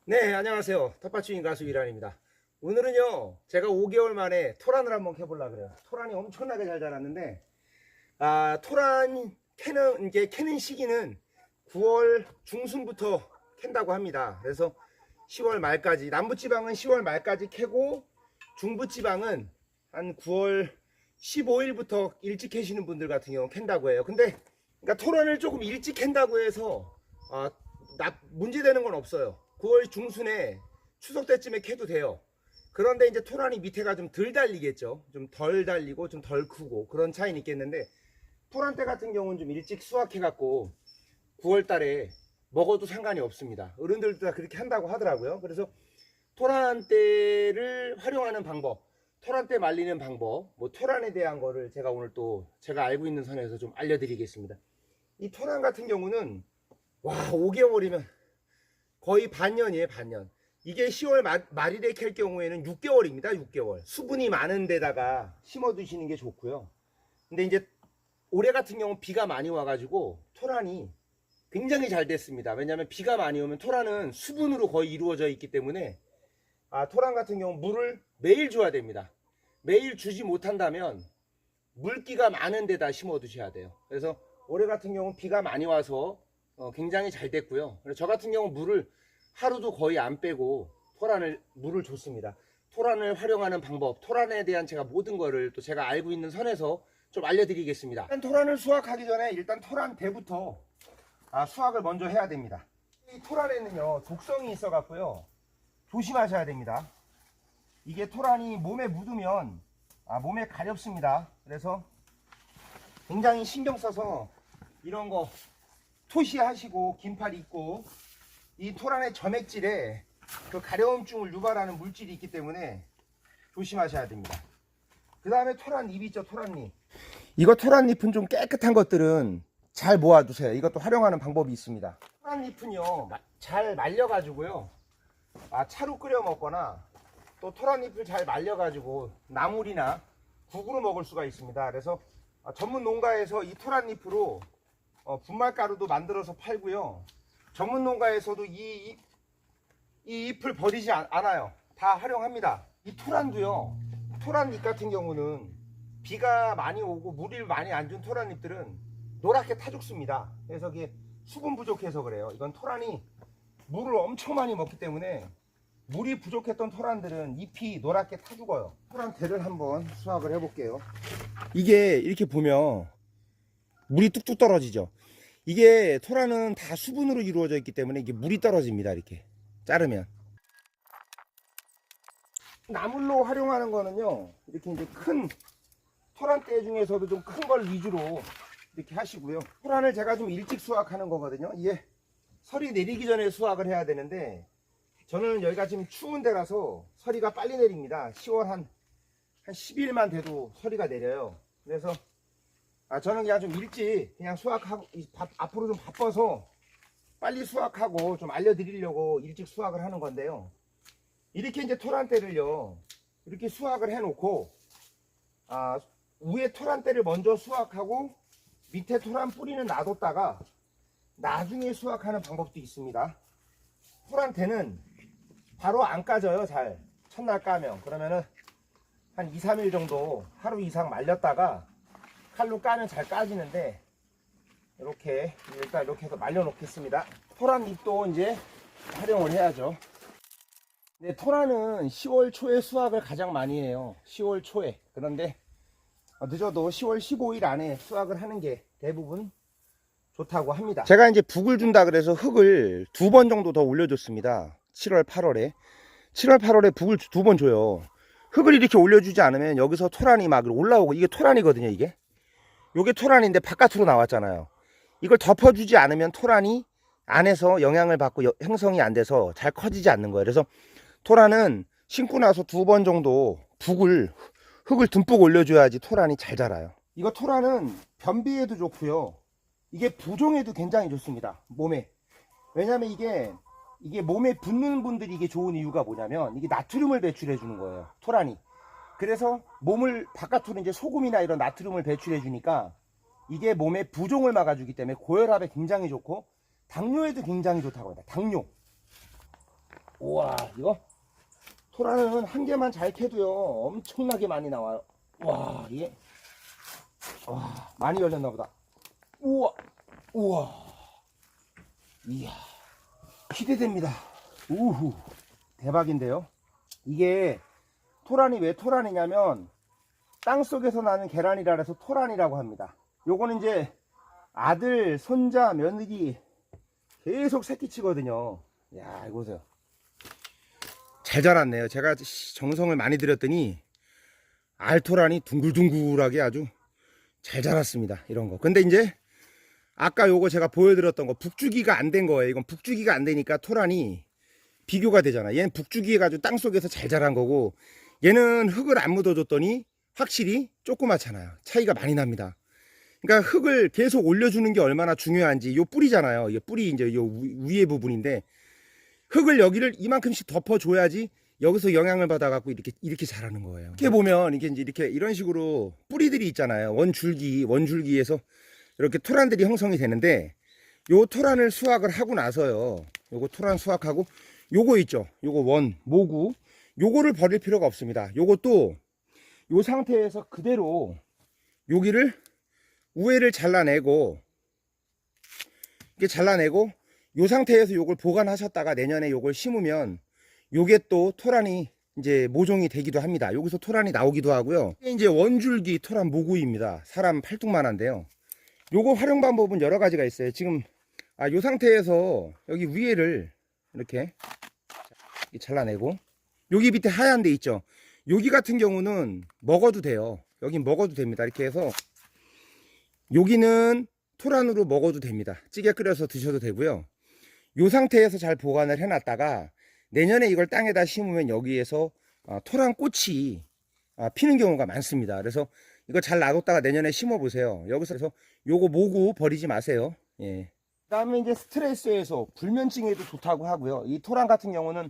네, 안녕하세요. 텃밭주인 가수 이란입니다. 오늘은요, 제가 5개월 만에 토란을 한번 캐보려고 그래요. 토란이 엄청나게 잘 자랐는데, 토란 캐는 시기는 9월 중순부터 캔다고 합니다. 그래서 10월 말까지, 남부지방은 10월 말까지 캐고, 중부지방은 한 9월 15일부터 일찍 캐시는 분들 같은 경우는 캔다고 해요. 근데, 그러니까 토란을 조금 일찍 캔다고 해서, 문제되는 건 없어요. 9월 중순에 추석 때쯤에 캐도 돼요. 그런데 이제 토란이 밑에가 좀 덜 달리겠죠. 좀 덜 달리고 좀 덜 크고 그런 차이는 있겠는데, 토란 때 같은 경우는 좀 일찍 수확해 갖고 9월 달에 먹어도 상관이 없습니다. 어른들도 다 그렇게 한다고 하더라고요. 그래서 토란 때를 활용하는 방법, 토란 때 말리는 방법, 뭐 토란에 대한 거를 제가 오늘 또 제가 알고 있는 선에서 좀 알려드리겠습니다. 이 토란 같은 경우는 5개월이면 거의 반년이에요, 반년. 이게 10월 말일에 캘 경우에는 6개월입니다, 6개월. 수분이 많은 데다가 심어 두시는 게 좋고요. 근데 이제 올해 같은 경우는 비가 많이 와가지고 토란이 굉장히 잘 됐습니다. 왜냐하면 비가 많이 오면 토란은 수분으로 거의 이루어져 있기 때문에 토란 같은 경우 물을 매일 줘야 됩니다. 매일 주지 못한다면 물기가 많은 데다 심어 두셔야 돼요. 그래서 올해 같은 경우는 비가 많이 와서 굉장히 잘 됐고요. 저 같은 경우 물을 하루도 거의 안 빼고 물을 줬습니다. 토란을 활용하는 방법, 토란에 대한 제가 모든 거를 또 제가 알고 있는 선에서 좀 알려드리겠습니다. 일단 토란을 수확하기 전에 일단 토란 대부터 수확을 먼저 해야 됩니다. 이 토란에는요 독성이 있어 갖고요 조심하셔야 됩니다. 이게 토란이 몸에 묻으면 몸에 가렵습니다. 그래서 굉장히 신경 써서 이런 거 토시하시고 긴팔 입고, 이 토란의 점액질에 그 가려움증을 유발하는 물질이 있기 때문에 조심하셔야 됩니다. 그 다음에 토란잎 있죠, 토란잎. 이거 토란잎은 좀 깨끗한 것들은 잘 모아두세요. 이것도 활용하는 방법이 있습니다. 토란잎은요 잘 말려가지고요 차로 끓여 먹거나, 또 토란잎을 잘 말려가지고 나물이나 국으로 먹을 수가 있습니다. 그래서 전문 농가에서 이 토란잎으로 분말가루도 만들어서 팔고요. 전문 농가에서도 이 잎을 버리지 않아요. 다 활용합니다. 이 토란도요, 토란잎 같은 경우는 비가 많이 오고 물이 많이 안 준 토란잎들은 노랗게 타 죽습니다. 그래서 이게 수분 부족해서 그래요. 이건 토란이 물을 엄청 많이 먹기 때문에 물이 부족했던 토란들은 잎이 노랗게 타 죽어요. 토란 대를 한번 수확을 해볼게요. 이게 이렇게 보면 물이 뚝뚝 떨어지죠. 이게 토란은 다 수분으로 이루어져 있기 때문에 이게 물이 떨어집니다. 이렇게 자르면. 나물로 활용하는 거는요, 이렇게 이제 큰 토란대 중에서도 좀 큰 걸 위주로 이렇게 하시고요. 토란을 제가 좀 일찍 수확하는 거거든요. 이게 설이 내리기 전에 수확을 해야 되는데, 저는 여기가 지금 추운 데라서 서리가 빨리 내립니다. 10월 한 10일만 돼도 서리가 내려요. 그래서 저는 그냥 좀 일찍 그냥 수확하고, 앞으로 좀 바빠서 빨리 수확하고 좀 알려드리려고 일찍 수확을 하는 건데요. 이렇게 이제 토란대를요, 이렇게 수확을 해놓고, 위에 토란대를 먼저 수확하고 밑에 토란 뿌리는 놔뒀다가 나중에 수확하는 방법도 있습니다. 토란대는 바로 안 까져요. 잘 첫날 까면. 그러면은 한 2-3일 정도 하루 이상 말렸다가 칼로 까면 잘 까지는데, 이렇게 일단 이렇게 해서 말려 놓겠습니다. 토란 잎도 이제 활용을 해야죠. 네, 토란은 10월 초에 수확을 가장 많이 해요. 10월 초에. 그런데 늦어도 10월 15일 안에 수확을 하는 게 대부분 좋다고 합니다. 제가 이제 북을 준다 그래서 흙을 2번 정도 더 올려줬습니다. 7월 8월에 북을 2번 줘요. 흙을 이렇게 올려주지 않으면 여기서 토란이 막 올라오고, 이게 토란이거든요. 이게 토란인데 바깥으로 나왔잖아요. 이걸 덮어주지 않으면 토란이 안에서 영향을 받고 형성이 안 돼서 잘 커지지 않는 거예요. 그래서 토란은 심고 나서 2번 정도 흙을 듬뿍 올려줘야지 토란이 잘 자라요. 이거 토란은 변비에도 좋고요, 이게 부종에도 굉장히 좋습니다. 몸에. 왜냐면 이게 몸에 붙는 분들이 이게 좋은 이유가 뭐냐면, 이게 나트륨을 배출해 주는 거예요, 토란이. 그래서 몸을 바깥으로 이제 소금이나 이런 나트륨을 배출해 주니까 이게 몸에 부종을 막아주기 때문에 고혈압에 굉장히 좋고 당뇨에도 굉장히 좋다고 합니다. 당뇨. 우와, 이거 토라는 한 개만 잘 캐도요 엄청나게 많이 나와요. 와, 이게 와, 많이 열렸나 보다. 우와, 우와, 이야, 기대됩니다. 우후, 대박인데요. 이게 토란이 왜 토란이냐면 땅속에서 나는 계란이라 해서 토란이라고 합니다. 요거는 이제 아들, 손자, 며느리 계속 새끼치거든요. 야, 이거 보세요. 잘 자랐네요. 제가 정성을 많이 들였더니 알토란이 둥글둥글하게 아주 잘 자랐습니다. 이런 거. 근데 이제 아까 요거 제가 보여드렸던 거 북주기가 안 된 거예요. 이건 북주기가 안 되니까 토란이 비교가 되잖아. 얘는 북주기 해가지고 땅속에서 잘 자란 거고, 얘는 흙을 안 묻어줬더니 확실히 조그맣잖아요. 차이가 많이 납니다. 그러니까 흙을 계속 올려주는 게 얼마나 중요한지. 요 뿌리잖아요. 이게 뿌리, 이제 요 위에 부분인데, 흙을 여기를 이만큼씩 덮어줘야지 여기서 영향을 받아갖고 이렇게 자라는 거예요. 이렇게 보면 이게 이제 이렇게 이런 식으로 뿌리들이 있잖아요. 원줄기에서 이렇게 토란들이 형성이 되는데, 요 토란을 수확을 하고 나서요. 요거 토란 수확하고 요거 있죠. 요거 모구. 요거를 버릴 필요가 없습니다. 요것도 요 상태에서 그대로 여기를 우회를 잘라내고, 이렇게 잘라내고 요 상태에서 요걸 보관하셨다가 내년에 요걸 심으면 요게 또 토란이 이제 모종이 되기도 합니다. 여기서 토란이 나오기도 하고요. 이게 이제 원줄기 토란 모구입니다. 사람 팔뚝만한데요. 요거 활용 방법은 여러 가지가 있어요. 지금 요 상태에서 여기 위에를 이렇게 잘라내고, 여기 밑에 하얀 데 있죠. 여기 같은 경우는 먹어도 돼요. 여긴 먹어도 됩니다. 이렇게 해서 여기는 토란으로 먹어도 됩니다. 찌개 끓여서 드셔도 되고요. 이 상태에서 잘 보관을 해놨다가 내년에 이걸 땅에다 심으면 여기에서 토란 꽃이 피는 경우가 많습니다. 그래서 이거 잘 놔뒀다가 내년에 심어 보세요. 여기서 요거 모구 버리지 마세요. 예. 그다음에 이제 스트레스 해소, 불면증에도 좋다고 하고요. 이 토란 같은 경우는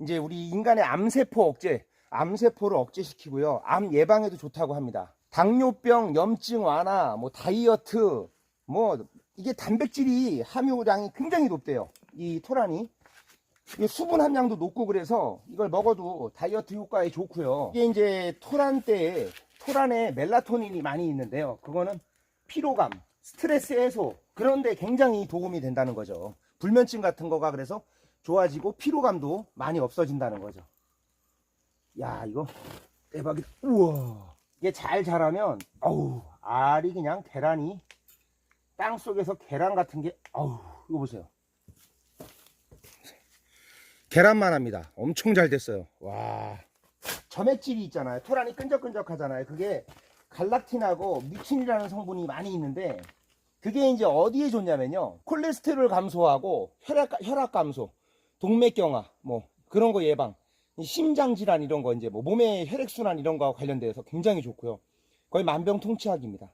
이제 우리 인간의 암세포를 억제시키고요. 암 예방에도 좋다고 합니다. 당뇨병, 염증 완화, 뭐 다이어트, 뭐 이게 단백질이 함유량이 굉장히 높대요. 이 토란이. 이게 수분 함량도 높고 그래서 이걸 먹어도 다이어트 효과에 좋고요. 이게 이제 토란에 멜라토닌이 많이 있는데요. 그거는 피로감, 스트레스 해소, 그런데 굉장히 도움이 된다는 거죠. 불면증 같은 거가 그래서 좋아지고 피로감도 많이 없어진다는 거죠. 야, 이거 대박이다. 우와, 이게 잘 자라면 알이 그냥 계란이 땅속에서 계란 같은 게 이거 보세요. 계란만 합니다. 엄청 잘 됐어요. 와, 점액질이 있잖아요. 토란이 끈적끈적하잖아요. 그게 갈락틴하고 뮤친이라는 성분이 많이 있는데, 그게 이제 어디에 좋냐면요, 콜레스테롤 감소하고 혈압 감소, 동맥경화, 뭐 그런 거 예방, 심장 질환 이런 거, 이제 뭐 몸의 혈액순환 이런 거와 관련돼서 굉장히 좋고요. 거의 만병통치약입니다.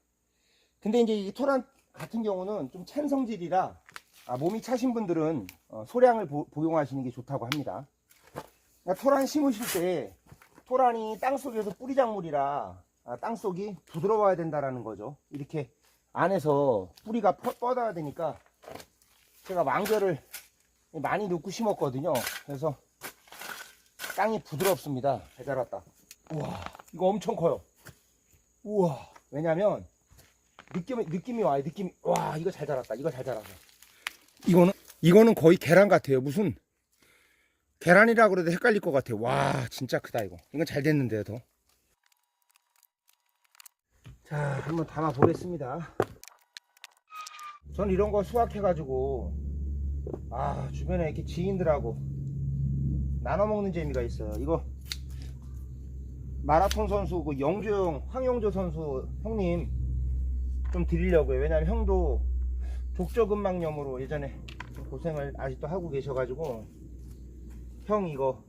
근데 이제 이 토란 같은 경우는 좀 찬 성질이라 몸이 차신 분들은 소량을 복용하시는 게 좋다고 합니다. 그러니까 토란 심으실 때 토란이 땅속에서 뿌리작물이라 땅속이 부드러워야 된다라는 거죠. 이렇게 안에서 뿌리가 뻗어야 되니까 제가 왕겨를 많이 넣고 심었거든요. 그래서 땅이 부드럽습니다. 잘 자랐다. 우와, 이거 엄청 커요. 우와, 왜냐면 느낌이 와요. 와, 이거 잘 자랐다. 이거 잘 자라서. 이거는 거의 계란 같아요. 무슨 계란이라 그래도 헷갈릴 것 같아요. 와, 진짜 크다 이거. 이건 잘 됐는데요, 더. 자, 한번 담아 보겠습니다. 전 이런 거 수확해가지고 주변에 이렇게 지인들하고 나눠 먹는 재미가 있어요. 이거 마라톤 선수 황영조 선수 형님 좀 드리려고요. 왜냐면 형도 족저근막염으로 예전에 고생을 아직도 하고 계셔가지고 형 이거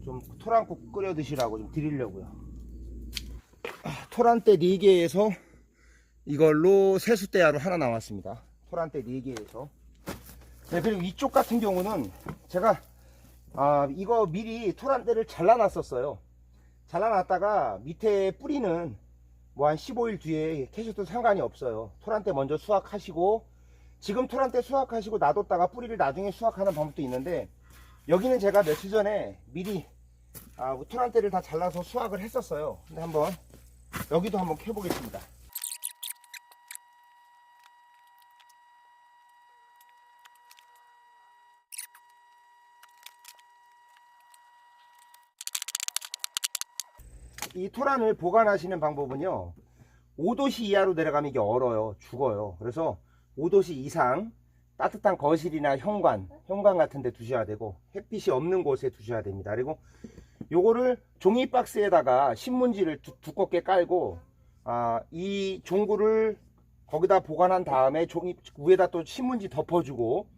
좀 토란국 끓여 드시라고 좀 드리려고요. 토란대 4개에서 이걸로 세숫대야로 하나 나왔습니다. 토란대 4개에서. 네, 그리고 이쪽 같은 경우는 제가 이거 미리 토란대를 잘라놨었어요. 잘라놨다가 밑에 뿌리는 뭐 한 15일 뒤에 캐셔도 상관이 없어요. 토란대 먼저 수확하시고, 지금 토란대 수확하시고 놔뒀다가 뿌리를 나중에 수확하는 방법도 있는데, 여기는 제가 며칠 전에 미리 토란대를 다 잘라서 수확을 했었어요. 근데 한번 여기도 한번 켜보겠습니다. 이 토란을 보관하시는 방법은요, 5도씨 이하로 내려가면 이게 얼어요. 죽어요. 그래서 5도씨 이상 따뜻한 거실이나 현관 같은 데 두셔야 되고, 햇빛이 없는 곳에 두셔야 됩니다. 그리고 요거를 종이 박스에다가 신문지를 두껍게 깔고, 이 종구를 거기다 보관한 다음에 종이 위에다 또 신문지 덮어주고,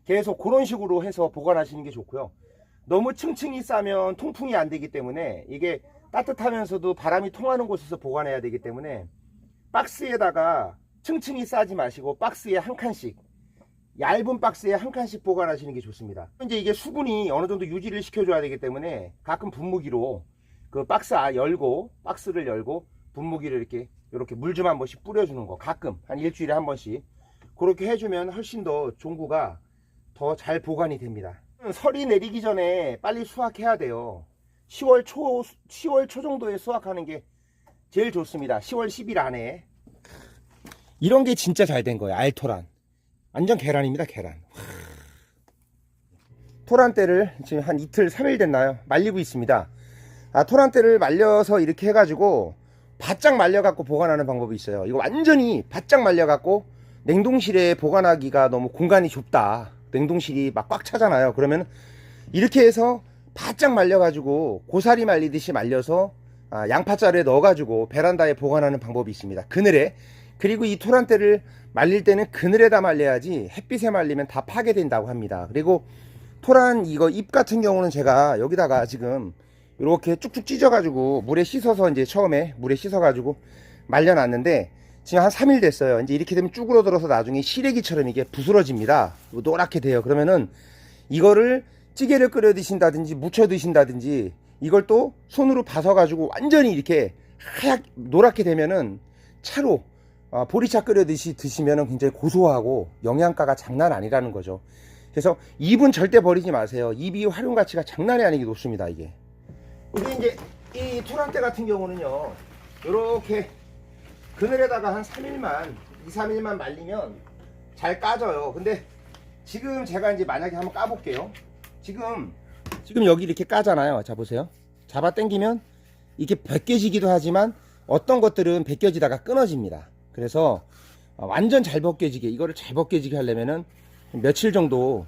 계속 그런 식으로 해서 보관하시는 게 좋고요. 너무 층층이 싸면 통풍이 안 되기 때문에, 이게 따뜻하면서도 바람이 통하는 곳에서 보관해야 되기 때문에 박스에다가 층층이 싸지 마시고 박스에 한 칸씩, 얇은 박스에 한 칸씩 보관하시는 게 좋습니다. 이제 이게 수분이 어느 정도 유지를 시켜줘야 되기 때문에 가끔 분무기로 그 박스를 열고 분무기를 이렇게 물 좀 한 번씩 뿌려주는 거, 가끔 한 일주일에 한 번씩 그렇게 해주면 훨씬 더 종구가 더 잘 보관이 됩니다. 설이 내리기 전에 빨리 수확해야 돼요. 10월 초 정도에 수확하는 게 제일 좋습니다. 10월 10일 안에. 이런 게 진짜 잘 된 거예요. 알토란. 완전 계란입니다. 계란. 토란대를 지금 한 이틀 3일 됐나요? 말리고 있습니다. 토란대를 말려서 이렇게 해가지고 바짝 말려갖고 보관하는 방법이 있어요. 이거 완전히 바짝 말려갖고 냉동실에 보관하기가 너무 공간이 좁다, 냉동실이 막 꽉 차잖아요. 그러면 이렇게 해서 바짝 말려가지고 고사리 말리듯이 말려서 양파자루에 넣어가지고 베란다에 보관하는 방법이 있습니다. 그늘에. 그리고 이 토란대를 말릴 때는 그늘에다 말려야지 햇빛에 말리면 다 파괴된다고 합니다. 그리고 토란 이거 잎 같은 경우는 제가 여기다가 지금 이렇게 쭉쭉 찢어가지고 물에 씻어서, 이제 처음에 물에 씻어가지고 말려놨는데 지금 한 3일 됐어요. 이제 이렇게 되면 쭈그러들어서 나중에 시래기처럼 이게 부스러집니다. 노랗게 돼요. 그러면은 이거를 찌개를 끓여 드신다든지 무쳐 드신다든지, 이걸 또 손으로 봐서 가지고 완전히 이렇게 노랗게 되면은 차로 보리차 끓여 드시면은 굉장히 고소하고 영양가가 장난 아니라는 거죠. 그래서 잎은 절대 버리지 마세요. 잎이 활용 가치가 장난이 아니게 높습니다. 이게 이제 이 토란대 같은 경우는요, 이렇게 그늘에다가 한 2, 3일만 말리면 잘 까져요. 근데 지금 제가 이제 만약에 한번 까볼게요. 지금 여기 이렇게 까잖아요. 자, 보세요. 잡아 당기면 이게 벗겨지기도 하지만 어떤 것들은 벗겨지다가 끊어집니다. 그래서 완전 잘 벗겨지게, 이거를 잘 벗겨지게 하려면은 며칠 정도,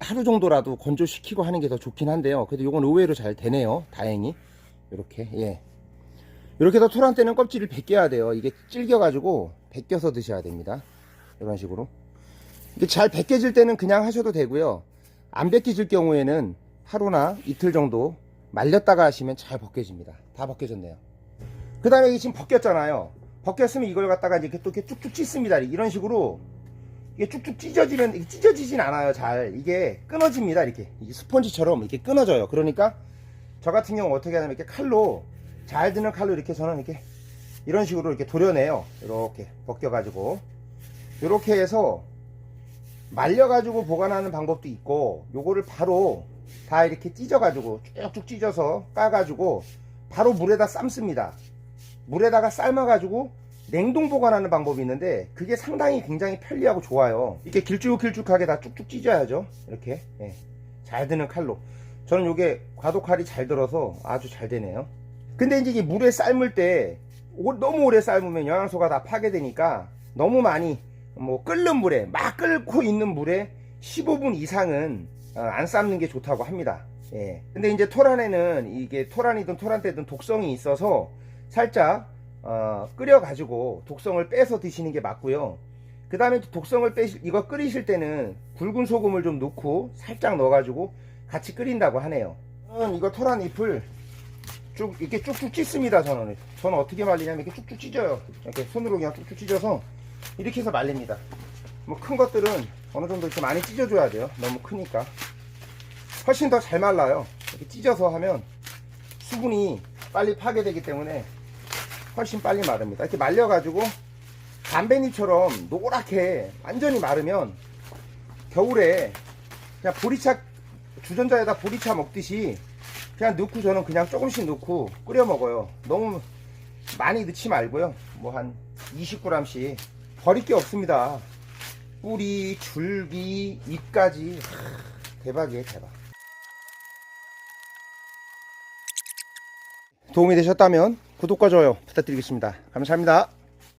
하루 정도라도 건조시키고 하는 게 더 좋긴 한데요. 그래도 이건 의외로 잘 되네요. 다행히. 이렇게, 예. 이렇게 해서 토란대는 껍질을 벗겨야 돼요. 이게 질겨가지고 벗겨서 드셔야 됩니다. 이런 식으로. 이게 잘 벗겨질 때는 그냥 하셔도 되고요. 안 벗겨질 경우에는 하루나 이틀 정도 말렸다가 하시면 잘 벗겨집니다. 다 벗겨졌네요. 그 다음에 이게 지금 벗겼잖아요. 벗겼으면 이걸 갖다가 이렇게 또 이렇게 쭉쭉 찢습니다. 이런 식으로 이게 쭉쭉 찢어지면, 이게 찢어지진 않아요. 잘 이게 끊어집니다. 이렇게 이게 스펀지처럼 이렇게 끊어져요. 그러니까 저 같은 경우 어떻게 하냐면 이렇게 칼로, 잘 드는 칼로 이렇게 저는 이렇게 이런 식으로 이렇게 도려내요. 이렇게 벗겨가지고 이렇게 해서 말려가지고 보관하는 방법도 있고, 요거를 바로 다 이렇게 찢어가지고 쭉쭉 찢어서 까가지고 바로 물에다 삶습니다. 물에다가 삶아가지고 냉동 보관하는 방법이 있는데, 그게 상당히 굉장히 편리하고 좋아요. 이렇게 길쭉길쭉하게 다 쭉쭉 찢어야죠. 이렇게, 예. 잘 드는 칼로. 저는 요게 과도칼이 잘 들어서 아주 잘 되네요. 근데 이제 이게 물에 삶을 때 너무 오래 삶으면 영양소가 다 파괴되니까, 너무 많이 끓는 물에, 막 끓고 있는 물에 15분 이상은 안 삶는 게 좋다고 합니다. 예. 근데 이제 토란에는, 이게 토란이든 토란대든 독성이 있어서 살짝 끓여 가지고 독성을 빼서 드시는 게 맞고요. 그 다음에 독성을 이거 끓이실 때는 굵은 소금을 좀 넣고 살짝 넣어 가지고 같이 끓인다고 하네요. 저는 이거 토란 잎을 이렇게 쭉쭉 찢습니다. 저는 어떻게 말리냐면 이렇게 쭉쭉 찢어요. 이렇게 손으로 그냥 쭉쭉 찢어서 이렇게 해서 말립니다. 큰 것들은 어느 정도 이렇게 많이 찢어줘야 돼요. 너무 크니까. 훨씬 더 잘 말라요. 이렇게 찢어서 하면 수분이 빨리 파괴되기 때문에 훨씬 빨리 마릅니다. 이렇게 말려가지고 담배잎처럼 노랗게 완전히 마르면 겨울에 그냥 보리차 주전자에다 보리차 먹듯이 그냥 넣고 저는 그냥 조금씩 넣고 끓여 먹어요. 너무 많이 넣지 말고요. 뭐 한 20g씩. 버릴 게 없습니다. 뿌리, 줄기, 잎까지. 대박이에요, 대박. 도움이 되셨다면 구독과 좋아요 부탁드리겠습니다. 감사합니다.